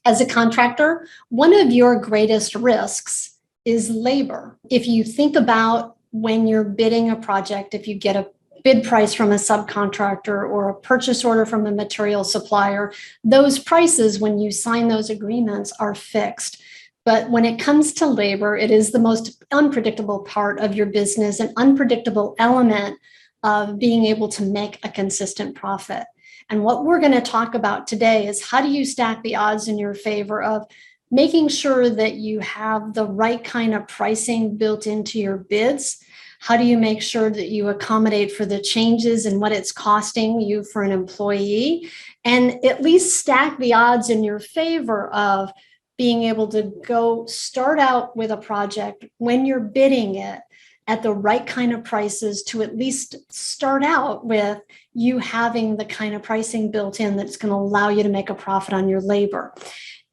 As a contractor, one of your greatest risks is labor. If you think about when you're bidding a project, if you get a bid price from a subcontractor or a purchase order from a material supplier, those prices, when you sign those agreements, are fixed. But when it comes to labor, it is the most unpredictable part of your business, an unpredictable element of being able to make a consistent profit. And what we're going to talk about today is how do you stack the odds in your favor of making sure that you have the right kind of pricing built into your bids. How do you make sure that you accommodate for the changes and what it's costing you for an employee, and at least stack the odds in your favor of being able to go start out with a project when you're bidding it at the right kind of prices to at least start out with you having the kind of pricing built in that's going to allow you to make a profit on your labor.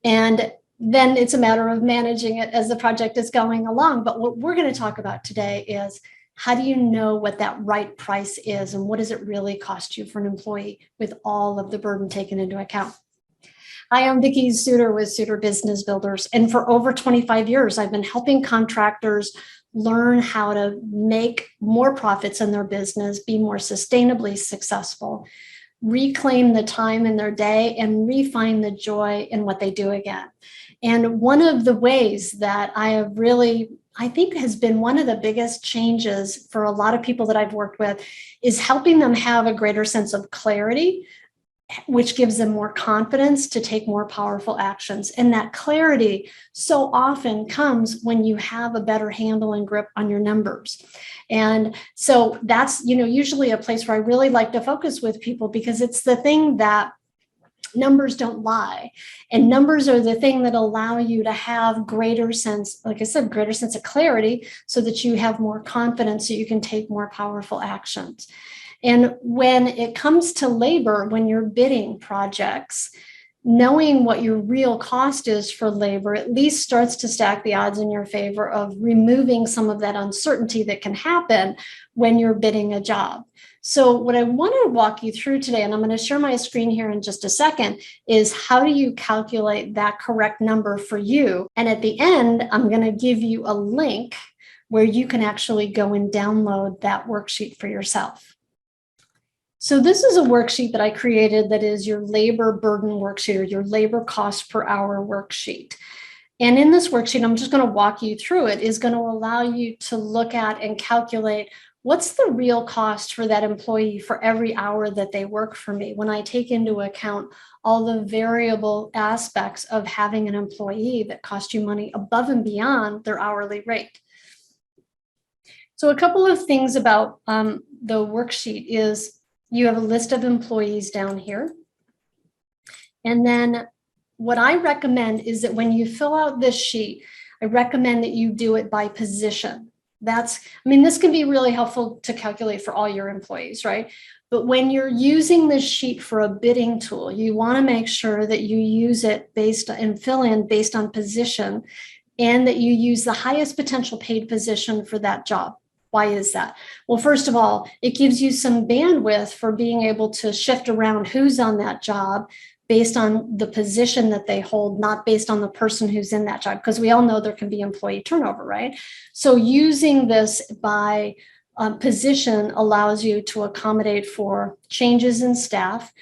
And then it's a matter of managing it as the project is going along. But what we're going to talk about today is how do you know what that right price is and what does it really cost you for an employee with all of the burden taken into account? Hi, I'm Vicki Suter with Suter Business Builders. And for over 25 years, I've been helping contractors learn how to make more profits in their business, be more sustainably successful, reclaim the time in their day, and refine the joy in what they do again. And one of the ways that I think has been one of the biggest changes for a lot of people that I've worked with is helping them have a greater sense of clarity, which gives them more confidence to take more powerful actions. And that clarity so often comes when you have a better handle and grip on your numbers. And so that's, usually a place where I really like to focus with people because it's the thing that numbers don't lie. And numbers are the thing that allow you to have greater sense, like I said, greater sense of clarity so that you have more confidence so you can take more powerful actions. And when it comes to labor, when you're bidding projects, knowing what your real cost is for labor at least starts to stack the odds in your favor of removing some of that uncertainty that can happen when you're bidding a job. So what I want to walk you through today, and I'm going to share my screen here in just a second, is how do you calculate that correct number for you? And at the end, I'm going to give you a link where you can actually go and download that worksheet for yourself. So this is a worksheet that I created that is your labor burden worksheet or your labor cost per hour worksheet. And in this worksheet, I'm just going to walk you through it, is going to allow you to look at and calculate what's the real cost for that employee for every hour that they work for me when I take into account all the variable aspects of having an employee that cost you money above and beyond their hourly rate. So a couple of things about the worksheet is you have a list of employees down here. And then what I recommend is that when you fill out this sheet, I recommend that you do it by position. This can be really helpful to calculate for all your employees, right? But when you're using this sheet for a bidding tool, you want to make sure that you use it and fill in based on position, and that you use the highest potential paid position for that job. Why is that? Well, first of all, it gives you some bandwidth for being able to shift around who's on that job based on the position that they hold, not based on the person who's in that job, because we all know there can be employee turnover, right? So using this by position allows you to accommodate for changes in staff,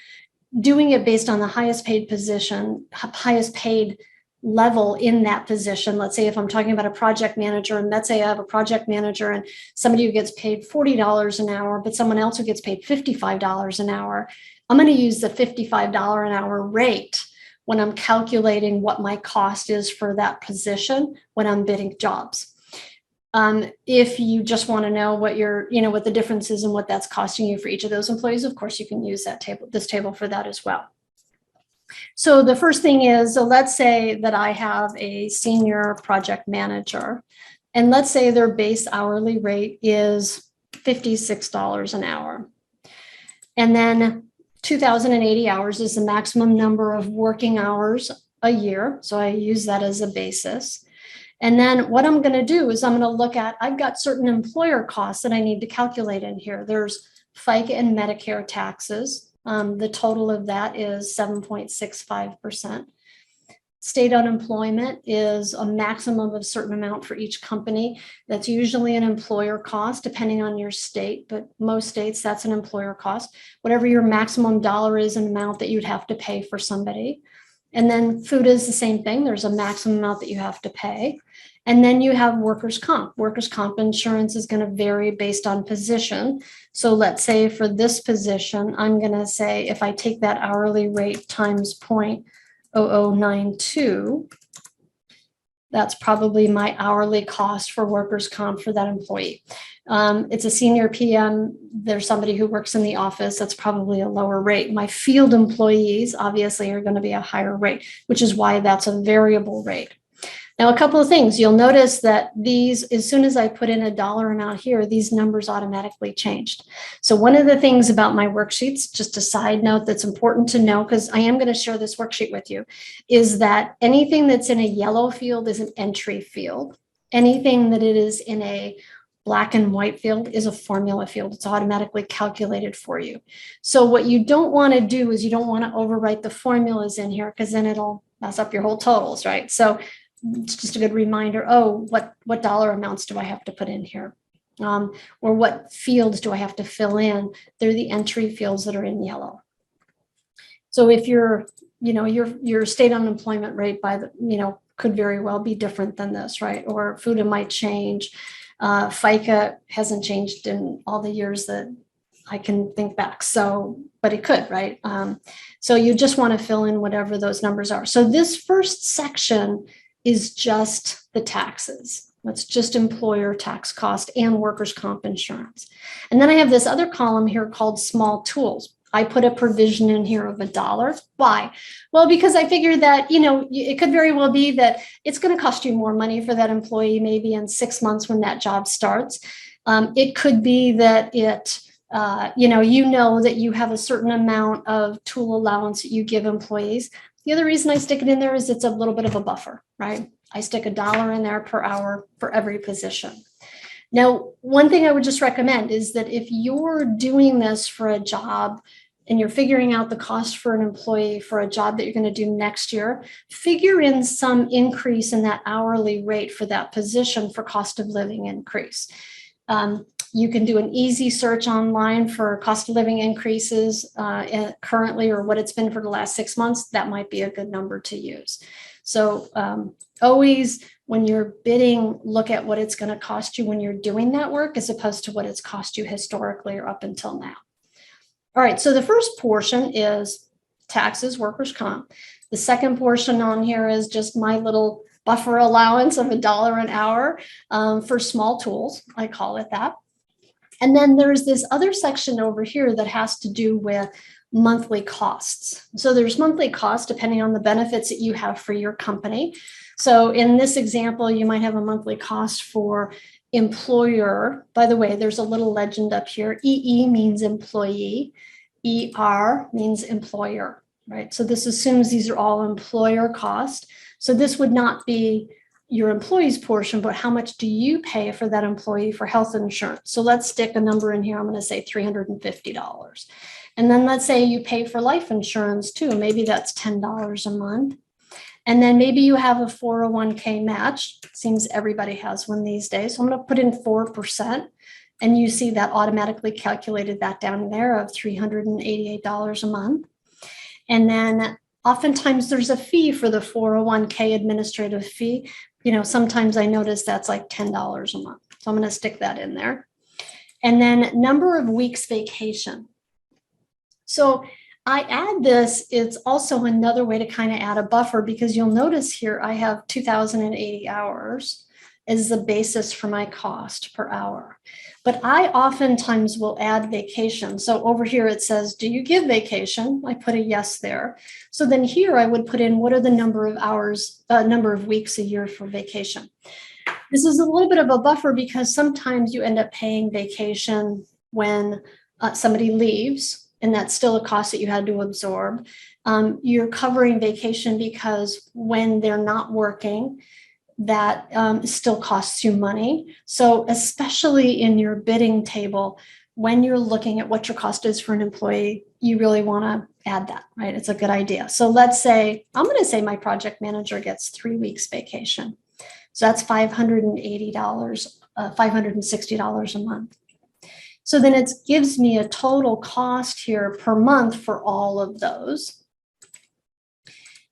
doing it based on the highest paid position, highest paid level in that position. Let's say if I'm talking about a project manager, and let's say I have a project manager and somebody who gets paid $40 an hour, but someone else who gets paid $55 an hour, I'm going to use the $55 an hour rate when I'm calculating what my cost is for that position when I'm bidding jobs. If you just want to know what what the difference is and what that's costing you for each of those employees, of course, you can use this table for that as well. So the first thing is, so let's say that I have a senior project manager, and let's say their base hourly rate is $56 an hour. And then 2,080 hours is the maximum number of working hours a year. So I use that as a basis. And then what I'm going to do is I'm going to look at, I've got certain employer costs that I need to calculate in here. There's FICA and Medicare taxes. The total of that is 7.65%. State unemployment is a maximum of a certain amount for each company. That's usually an employer cost, depending on your state, but most states, that's an employer cost. Whatever your maximum dollar is an amount that you'd have to pay for somebody. And then food is the same thing. There's a maximum amount that you have to pay. And then you have workers' comp. Workers' comp insurance is going to vary based on position. So let's say for this position, I'm going to say if I take that hourly rate times 0.0092, that's probably my hourly cost for workers' comp for that employee. It's a senior PM. There's somebody who works in the office. That's probably a lower rate. My field employees obviously are going to be a higher rate, which is why that's a variable rate. Now, a couple of things. You'll notice that these, as soon as I put in a dollar amount here, these numbers automatically changed. So one of the things about my worksheets, just a side note that's important to know, because I am going to share this worksheet with you, is that anything that's in a yellow field is an entry field. Anything that it is in a black and white field is a formula field. It's automatically calculated for you. So what you don't want to do is you don't want to overwrite the formulas in here, because then it'll mess up your whole totals, right? So it's just a good reminder, oh, what dollar amounts do I have to put in here? Or what fields do I have to fill in? They're the entry fields that are in yellow. So if your state unemployment rate could very well be different than this, right? Or FUTA might change. FICA hasn't changed in all the years that I can think back. So, but it could, right? So you just want to fill in whatever those numbers are. So this first section is just the taxes. That's just employer tax cost and workers' comp insurance. And then I have this other column here called small tools. I put a provision in here of $1. Why? Well, because I figured that, it could very well be that it's going to cost you more money for that employee, maybe in 6 months when that job starts. It could be that that you have a certain amount of tool allowance that you give employees. The other reason I stick it in there is it's a little bit of a buffer, right? I stick $1 in there per hour for every position. Now, one thing I would just recommend is that if you're doing this for a job and you're figuring out the cost for an employee for a job that you're going to do next year, figure in some increase in that hourly rate for that position for cost of living increase. You can do an easy search online for cost of living increases currently, or what it's been for the last 6 months. That might be a good number to use. So always, when you're bidding, look at what it's going to cost you when you're doing that work, as opposed to what it's cost you historically or up until now. All right, so the first portion is taxes, workers' comp. The second portion on here is just my little buffer allowance of $1 an hour for small tools. I call it that. And then there's this other section over here that has to do with monthly costs. So there's monthly costs depending on the benefits that you have for your company. So in this example, you might have a monthly cost for employer. By the way, there's a little legend up here. EE means employee. ER means employer, right? So this assumes these are all employer costs. So this would not be your employee's portion, but how much do you pay for that employee for health insurance? So let's stick a number in here. I'm going to say $350. And then let's say you pay for life insurance too. Maybe that's $10 a month. And then maybe you have a 401k match. Seems everybody has one these days. So I'm going to put in 4%. And you see that automatically calculated that down there of $388 a month. And then oftentimes there's a fee for the 401k administrative fee. Sometimes I notice that's like $10 a month. So I'm going to stick that in there. And then number of weeks vacation. So I add this, it's also another way to kind of add a buffer, because you'll notice here I have 2,080 hours as the basis for my cost per hour. But I oftentimes will add vacation. So over here it says, do you give vacation? I put a yes there. So then here I would put in what are the number of hours, number of weeks a year for vacation. This is a little bit of a buffer because sometimes you end up paying vacation when somebody leaves, and that's still a cost that you had to absorb. You're covering vacation because when they're not working, that still costs you money. So especially in your bidding table, when you're looking at what your cost is for an employee, you really want to add that, right? It's a good idea. So let's say, I'm going to say my project manager gets 3 weeks vacation. So that's $580, $560 a month. So then it gives me a total cost here per month for all of those.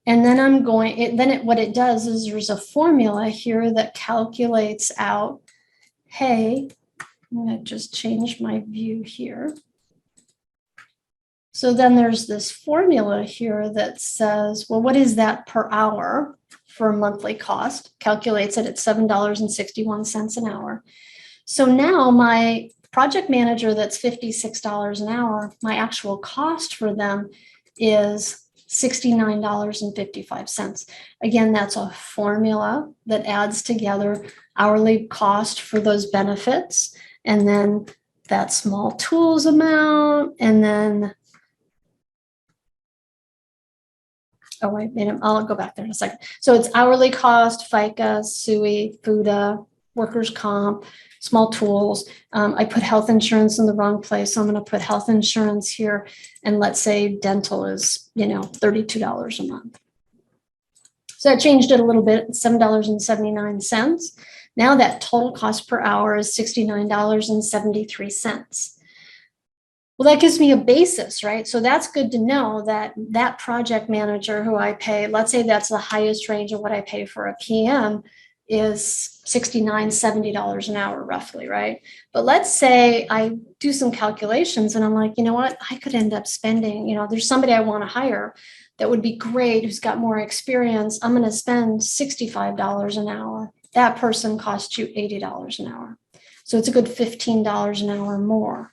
And then I'm going, what it does is there's a formula here that calculates out, hey, I'm going to just change my view here. So then there's this formula here that says, well, what is that per hour for a monthly cost? Calculates it at $7.61 an hour. So now my project manager that's $56 an hour, my actual cost for them is $69.55. Again, that's a formula that adds together hourly cost for those benefits, and then that small tools amount, and then oh, wait a minute, I'll go back there in a second. So it's hourly cost, FICA, SUI, FUTA, workers' comp, small tools. I put health insurance in the wrong place, so I'm going to put health insurance here. And let's say dental is, $32 a month. So I changed it a little bit, $7.79. Now that total cost per hour is $69.73. Well, that gives me a basis, right? So that's good to know that that project manager who I pay, let's say that's the highest range of what I pay for a PM, is $69, $70 an hour roughly, right? But let's say I do some calculations and I'm like, you know what, I could end up spending, there's somebody I want to hire that would be great, who's got more experience. I'm going to spend $65 an hour. That person costs you $80 an hour. So it's a good $15 an hour more.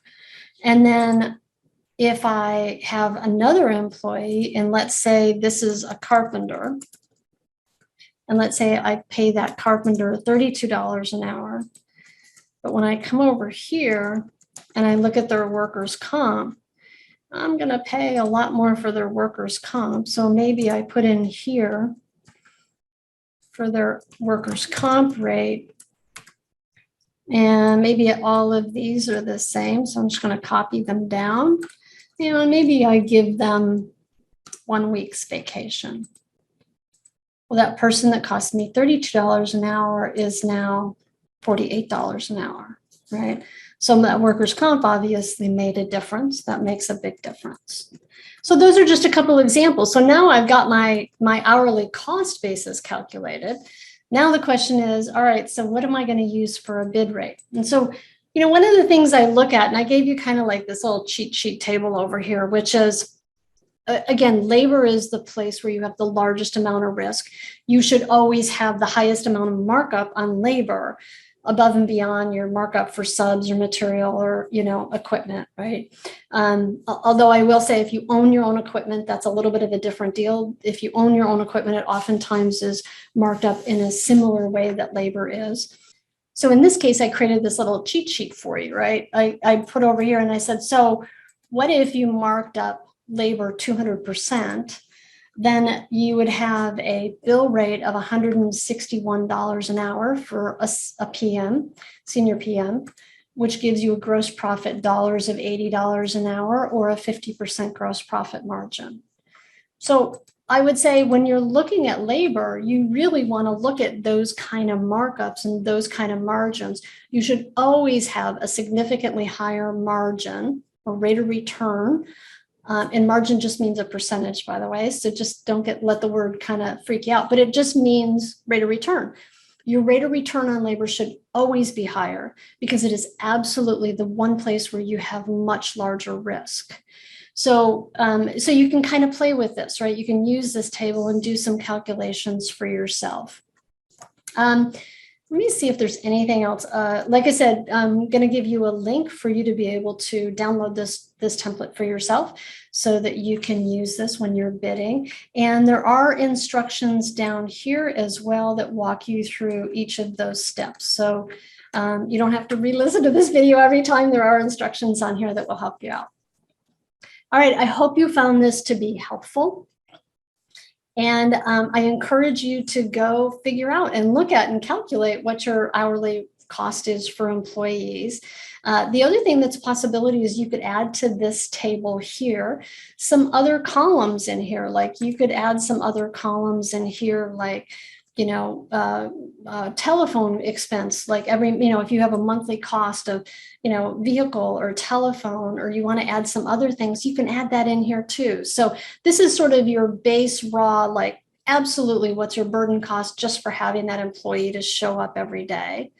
And then if I have another employee, and let's say this is a carpenter, and let's say I pay that carpenter $32 an hour, but when I come over here and I look at their workers' comp, I'm going to pay a lot more for their workers' comp. So maybe I put in here for their workers' comp rate, and maybe all of these are the same. So I'm just going to copy them down. And maybe I give them 1 week's vacation. Well, that person that cost me $32 an hour is now $48 an hour, right? So that workers' comp obviously made a difference. That makes a big difference. So those are just a couple examples. So now I've got my hourly cost basis calculated. Now the question is, all right, so what am I going to use for a bid rate? And so, one of the things I look at, and I gave you kind of like this little cheat sheet table over here, which is, again, labor is the place where you have the largest amount of risk. You should always have the highest amount of markup on labor above and beyond your markup for subs or material or, equipment, right? Although I will say if you own your own equipment, that's a little bit of a different deal. If you own your own equipment, it oftentimes is marked up in a similar way that labor is. So in this case, I created this little cheat sheet for you, right? I put over here and I said, so what if you marked up labor 200%? Then you would have a bill rate of $161 an hour for a PM, senior PM, which gives you a gross profit dollars of $80 an hour or a 50% gross profit margin. So I would say when you're looking at labor, you really want to look at those kind of markups and those kind of margins. You should always have a significantly higher margin or rate of return. And margin just means a percentage, by the way. So just don't let the word kind of freak you out, but it just means rate of return. Your rate of return on labor should always be higher because it is absolutely the one place where you have much larger risk. So, so you can kind of play with this, right? You can use this table and do some calculations for yourself. Let me see if there's anything else. Like I said, I'm going to give you a link for you to be able to download this template for yourself so that you can use this when you're bidding. And there are instructions down here as well that walk you through each of those steps. So you don't have to re-listen to this video every time. There are instructions on here that will help you out. All right, I hope you found this to be helpful. And I encourage you to go figure out and look at and calculate what your hourly cost is for employees. The other thing that's a possibility is you could add to this table here some other columns in here. Like you could add some other columns in here, like, telephone expense, like if you have a monthly cost of, vehicle or telephone, or you want to add some other things, you can add that in here too. So this is sort of your base raw, like absolutely what's your burden cost just for having that employee to show up every day.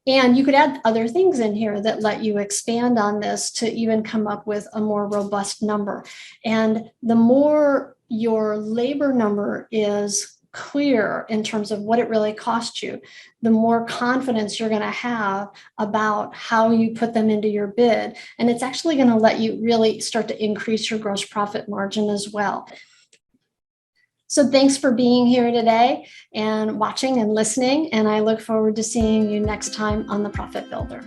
And you could add other things in here that let you expand on this to even come up with a more robust number. And the more your labor number is clear in terms of what it really costs you, the more confidence you're going to have about how you put them into your bid. And it's actually going to let you really start to increase your gross profit margin as well. So thanks for being here today and watching and listening. And I look forward to seeing you next time on The Profit Builder.